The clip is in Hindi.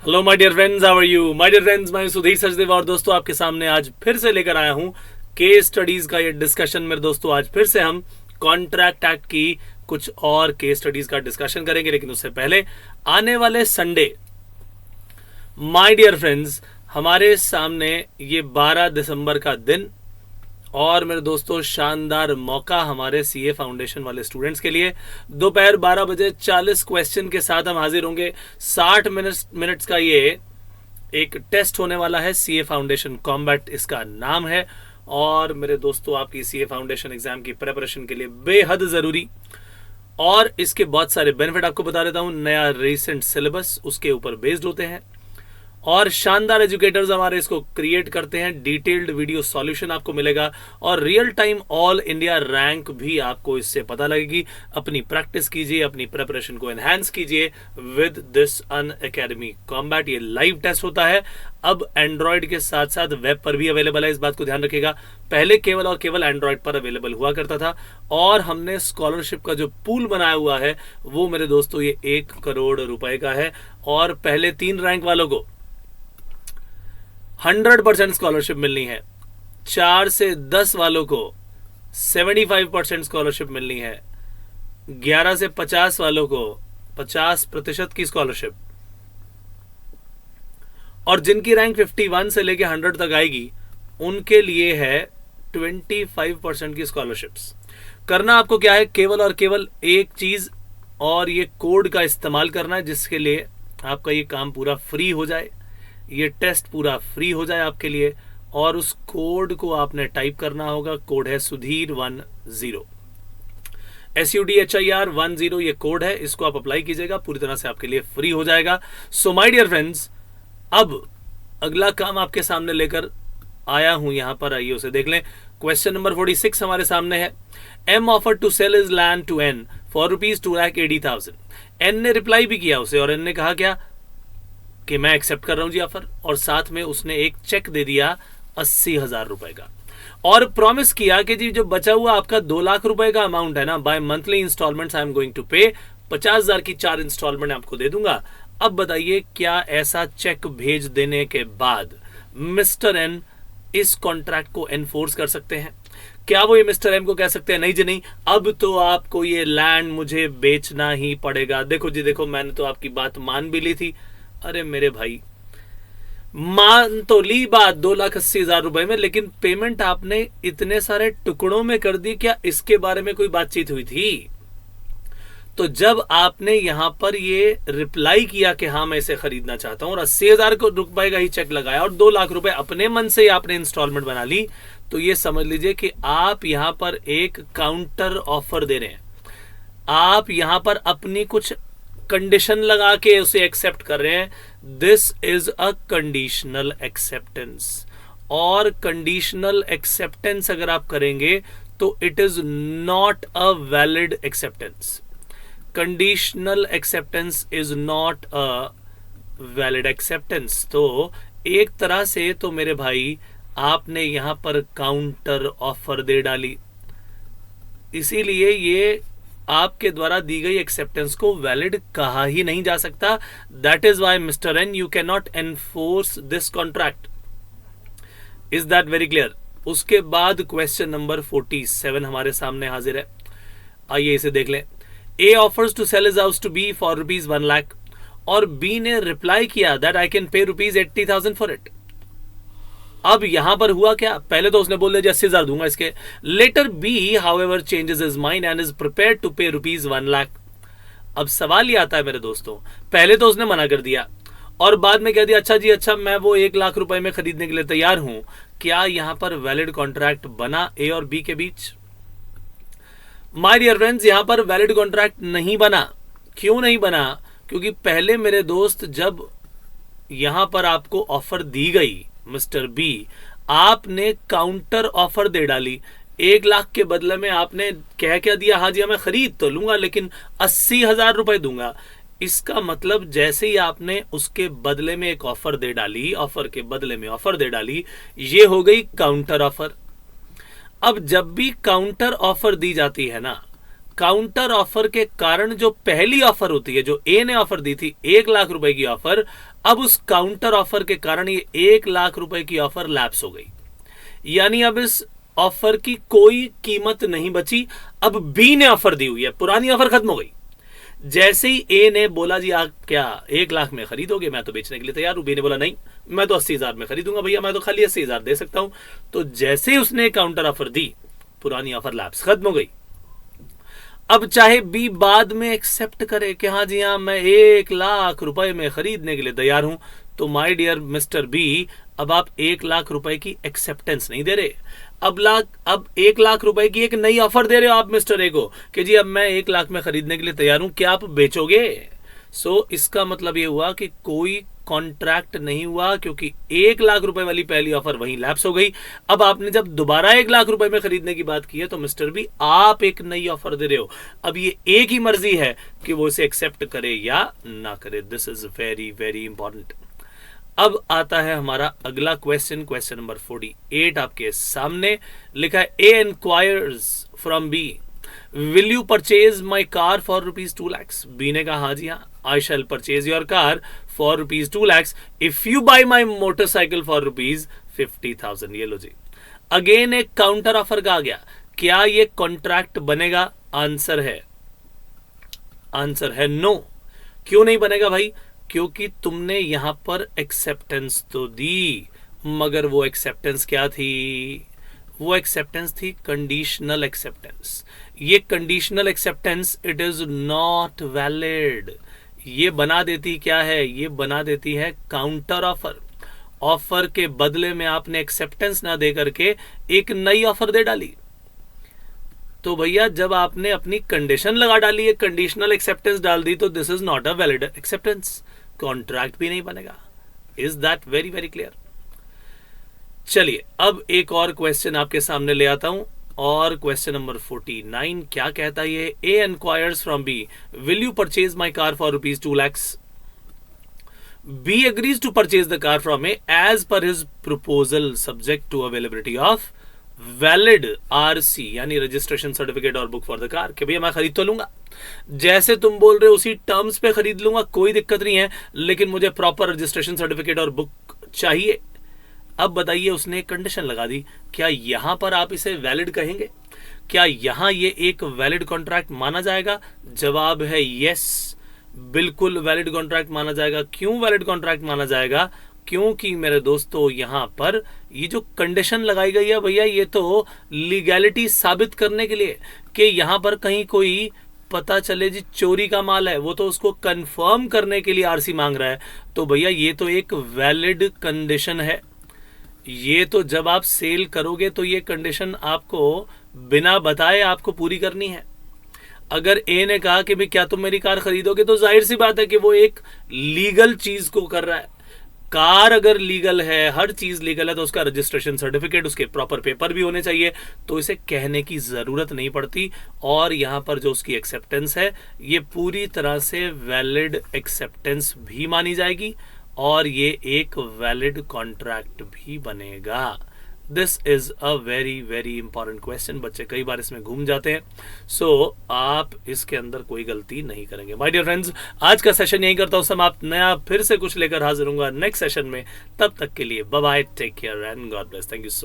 Hello my dear friends, how are you my dear friends. मैं सुधीर सचदेव और दोस्तों आपके सामने आज फिर से लेकर आया हूं केस स्टडीज का ये डिस्कशन। मेरे दोस्तों आज फिर से हम कॉन्ट्रैक्ट एक्ट की कुछ और केस स्टडीज का डिस्कशन करेंगे, लेकिन उससे पहले आने वाले संडे माय डियर फ्रेंड्स हमारे सामने ये 12 दिसंबर का दिन और मेरे दोस्तों शानदार मौका हमारे सीए फाउंडेशन वाले स्टूडेंट्स के लिए। दोपहर 12 बजे 40 क्वेश्चन के साथ हम हाजिर होंगे। 60 मिनट्स का ये एक टेस्ट होने वाला है। सीए फाउंडेशन कॉम्बैट इसका नाम है। और मेरे दोस्तों आपकी सीए फाउंडेशन एग्जाम की प्रिपरेशन के लिए बेहद जरूरी और इसके बहुत सारे बेनिफिट आपको बता देता हूं। नया रिसेंट सिलेबस उसके ऊपर बेस्ड होते हैं और शानदार एजुकेटर्स हमारे इसको क्रिएट करते हैं। डिटेल्ड वीडियो सॉल्यूशन आपको मिलेगा और real time all India rank भी आपको इससे पता लगेगी। अपनी प्रैक्टिस कीजिए, अपनी प्रिपरेशन को एनहांस कीजिए विद दिस अनअकैडमी कॉम्बैट। ये लाइव टेस्ट होता है, अब एंड्रॉयड के साथ साथ वेब पर भी अवेलेबल है, इस बात को ध्यान रखिएगा। पहले केवल और केवल एंड्रॉयड पर अवेलेबल हुआ करता था और हमने स्कॉलरशिप का जो पूल बनाया हुआ है वो मेरे दोस्तों ये 1 करोड़ रुपए का है। और पहले 3 रैंक वालों को 100% स्कॉलरशिप मिलनी है। 4 से 10 वालों को 75% स्कॉलरशिप मिलनी है। 11 से 50 वालों को 50% की स्कॉलरशिप और जिनकी रैंक 51 से लेके 100 तक आएगी उनके लिए है 25% की स्कॉलरशिप्स। करना आपको क्या है, केवल और केवल एक चीज और ये कोड का इस्तेमाल करना है, जिसके लिए आपका ये काम पूरा फ्री हो जाए, ये टेस्ट पूरा फ्री हो जाए आपके लिए। और उस कोड को आपने टाइप करना होगा। कोड है सुधीर 10 SUDHIR 10 ये कोड है, इसको आप अप्लाई कीजिएगा, पूरी तरह से आपके लिए फ्री हो जाएगा। सो माय डियर फ्रेंड्स, अब अगला काम आपके सामने लेकर आया हूं, यहां पर आइए उसे देख लें। क्वेश्चन नंबर 46 हमारे सामने है। M offer to sell is land to N for ₹2,80,000। N ने रिप्लाई भी किया उसे और N ने कहा क्या कि मैं एक्सेप्ट कर रहा हूं जी ऑफर, और साथ में उसने एक चेक दे दिया 80,000 रुपए का और प्रॉमिस किया कि जी जो बचा हुआ आपका 2 लाख रुपए का अमाउंट है ना, by monthly instalments I am going to pay, 50,000 की 4 इंस्टॉलमेंट आपको दे दूंगा। अब बताइए क्या ऐसा चेक भेज देने के बाद मिस्टर एन इस कॉन्ट्रैक्ट को एनफोर्स कर सकते हैं? क्या वो ये मिस्टर एम को कह सकते हैं नहीं जी नहीं, अब तो आपको ये लैंड मुझे बेचना ही पड़ेगा। देखो जी देखो, मैंने तो आपकी बात मान भी ली थी। अरे मेरे भाई, मान तो ली बात 2,80,000 रुपए में, लेकिन पेमेंट आपने इतने सारे टुकड़ों में कर दी। क्या इसके बारे में कोई बातचीत हुई थी? तो जब आपने यहां पर ये रिप्लाई किया कि हाँ मैं इसे खरीदना चाहता हूं और 80,000 रुपए का ही चेक लगाया और 2 लाख रुपए अपने मन से ही आपने इंस्टॉलमेंट बना ली, तो ये समझ लीजिए कि आप यहां पर एक काउंटर ऑफर दे रहे हैं। आप यहां पर अपनी कुछ कंडीशन लगा के उसे एक्सेप्ट कर रहे हैं। This is a conditional acceptance, और कंडीशनल एक्सेप्टेंस अगर आप करेंगे तो it is not a valid acceptance. Conditional acceptance is not a valid acceptance. तो एक तरह से तो मेरे भाई आपने यहां पर काउंटर ऑफर दे डाली, इसीलिए ये आपके द्वारा दी गई एक्सेप्टेंस को वैलिड कहा ही नहीं जा सकता। That is why mister N you can not enforce this contract. Is that very clear? उसके बाद क्वेश्चन नंबर 47 हमारे सामने हाजिर है। आइए इसे देख लें। A offers to sell his house to B for ₹1 lakh और B ने रिप्लाई किया that I can pay ₹80,000 for it। अब यहां पर हुआ क्या? पहले तो उसने बोल दिया 80,000 दूंगा इसके। Later B however changes his mind and is prepared to pay ₹1 lakh। अब सवाल ये आता है मेरे दोस्तों, पहले तो उसने मना कर दिया और बाद में कह दिया अच्छा जी अच्छा मैं वो 1 लाख रुपए में खरीदने के लिए तैयार हूं। क्या यहां पर वैलिड कॉन्ट्रैक्ट बना ए और बी के बीच? माय डियर फ्रेंड्स, यहां पर वैलिड कॉन्ट्रैक्ट नहीं बना। क्यों नहीं बना? क्योंकि पहले मेरे दोस्त जब यहां पर आपको ऑफर दी गई मिस्टर बी, आपने काउंटर ऑफर दे डाली। 1 लाख के बदले में आपने कह क्या दिया, हाँ जी मैं खरीद तो लूंगा लेकिन 80,000 रुपए दूंगा। इसका मतलब जैसे ही आपने उसके बदले में एक ऑफर दे डाली, ऑफर के बदले में ऑफर दे डाली, ये हो गई काउंटर ऑफर। अब जब भी काउंटर ऑफर दी जाती है ना, काउंटर ऑफर के कारण जो पहली ऑफर होती है, जो ए ने ऑफर दी थी 1,00,000 रुपए की ऑफर, अब उस काउंटर ऑफर के कारण ये 1,00,000 रुपए की ऑफर लैप्स हो गई, यानी अब इस ऑफर की कोई कीमत नहीं बची। अब बी ने ऑफर दी हुई है, पुरानी ऑफर खत्म हो गई। जैसे ही ए ने बोला जी आप क्या 1,00,000 में खरीदोगे, मैं तो बेचने के लिए तैयार हूं, बी ने बोला नहीं मैं तो 80,000 में खरीदूंगा भैया, मैं तो खाली 80,000 दे सकता हूं। तो जैसे ही उसने काउंटर ऑफर दी, पुरानी ऑफर लैप्स खत्म हो गई। अब चाहे बी बाद में एक्सेप्ट करे कि हाँ जी हाँ मैं 1,00,000 रुपए में खरीदने के लिए तैयार हूं, तो माय डियर मिस्टर बी, अब आप 1,00,000 रुपए की एक्सेप्टेंस नहीं दे रहे, अब 1,00,000 रुपए की एक नई ऑफर दे रहे हो आप मिस्टर ए को कि जी अब मैं 1,00,000 में खरीदने के लिए तैयार हूं, क्या आप बेचोगे? इसका मतलब ये हुआ कि कोई कॉन्ट्रैक्ट नहीं हुआ, क्योंकि 1,00,000 रुपए वाली पहली ऑफर वहीं लैप्स हो गई। अब आपने जब दोबारा 1,00,000 रुपए में खरीदने की बात की है, तो मिस्टर बी आप एक नई ऑफर दे रहे हो। अब ये एक ही मर्जी है कि वो इसे एक्सेप्ट करे या ना करे। This is very very important. अब आता है हमारा अगला क्वेश्चन, क्वेश्चन नंबर 48 आपके सामने लिखा है, A enquires from B, will you purchase my car for ₹2,00,000? B ने कहा हाँ जी हाँ, I shall purchase your car for ₹2,00,000 if you buy my motorcycle for ₹50,000। ये लो जी, अगेन एक काउंटर ऑफर का आ गया। क्या ये कॉन्ट्रैक्ट बनेगा? आंसर है नो। क्यों नहीं बनेगा भाई? क्योंकि तुमने यहां पर एक्सेप्टेंस तो दी, मगर वो एक्सेप्टेंस क्या थी? वो एक्सेप्टेंस थी कंडीशनल एक्सेप्टेंस। ये conditional acceptance it is not valid. ये बना देती क्या है? ये बना देती है काउंटर ऑफर। ऑफर के बदले में आपने एक्सेप्टेंस ना दे करके एक नई ऑफर दे डाली। तो भैया जब आपने अपनी कंडीशन लगा डाली है, कंडीशनल एक्सेप्टेंस डाल दी, तो this is not a valid acceptance, contract भी नहीं बनेगा। Is that very very clear? चलिए अब एक और क्वेश्चन आपके सामने ले आता हूं, और क्वेश्चन नंबर 49 क्या कहता है? ये A enquires from B, will you purchase my car for ₹2,00,000? B agrees to purchase the car from A as per his proposal subject to availability of valid RC, यानी रजिस्ट्रेशन सर्टिफिकेट और बुक फॉर द कार, कि भैया मैं खरीद तो लूंगा, जैसे तुम बोल रहे हो उसी टर्म्स पे खरीद लूंगा, कोई दिक्कत नहीं है, लेकिन मुझे प्रॉपर रजिस्ट्रेशन सर्टिफिकेट और बुक चाहिए। अब बताइए, उसने एक कंडीशन लगा दी, क्या यहां पर आप इसे वैलिड कहेंगे? क्या यहां ये एक वैलिड कॉन्ट्रैक्ट माना जाएगा? जवाब है यस, बिल्कुल वैलिड कॉन्ट्रैक्ट माना जाएगा। क्यों वैलिड कॉन्ट्रैक्ट माना जाएगा? क्योंकि मेरे दोस्तों यहां पर ये जो कंडीशन लगाई गई है भैया, ये तो लीगैलिटी साबित करने के लिए कि यहां पर कहीं कोई पता चले जी चोरी का माल है, वो तो उसको कंफर्म करने के लिए आरसी मांग रहा है। तो भैया ये तो एक वैलिड कंडीशन है। ये तो जब आप सेल करोगे तो ये कंडीशन आपको बिना बताए आपको पूरी करनी है। अगर ए ने कहा कि भाई क्या तुम मेरी कार खरीदोगे, तो जाहिर सी बात है कि वो एक लीगल चीज को कर रहा है। कार अगर लीगल है, हर चीज लीगल है, तो उसका रजिस्ट्रेशन सर्टिफिकेट, उसके प्रॉपर पेपर भी होने चाहिए, तो इसे कहने की जरूरत नहीं पड़ती। और यहां पर जो उसकी एक्सेप्टेंस है, ये पूरी तरह से वैलिड एक्सेप्टेंस भी मानी जाएगी और ये एक वैलिड कॉन्ट्रैक्ट भी बनेगा। This is a very very important question. बच्चे कई बार इसमें घूम जाते हैं, सो आप इसके अंदर कोई गलती नहीं करेंगे। माय डियर फ्रेंड्स, आज का सेशन यही करता हूं समाप्त। नया फिर से कुछ लेकर हाजिर होऊंगा नेक्स्ट सेशन में। तब तक के लिए bye bye, take care and God bless. Thank you so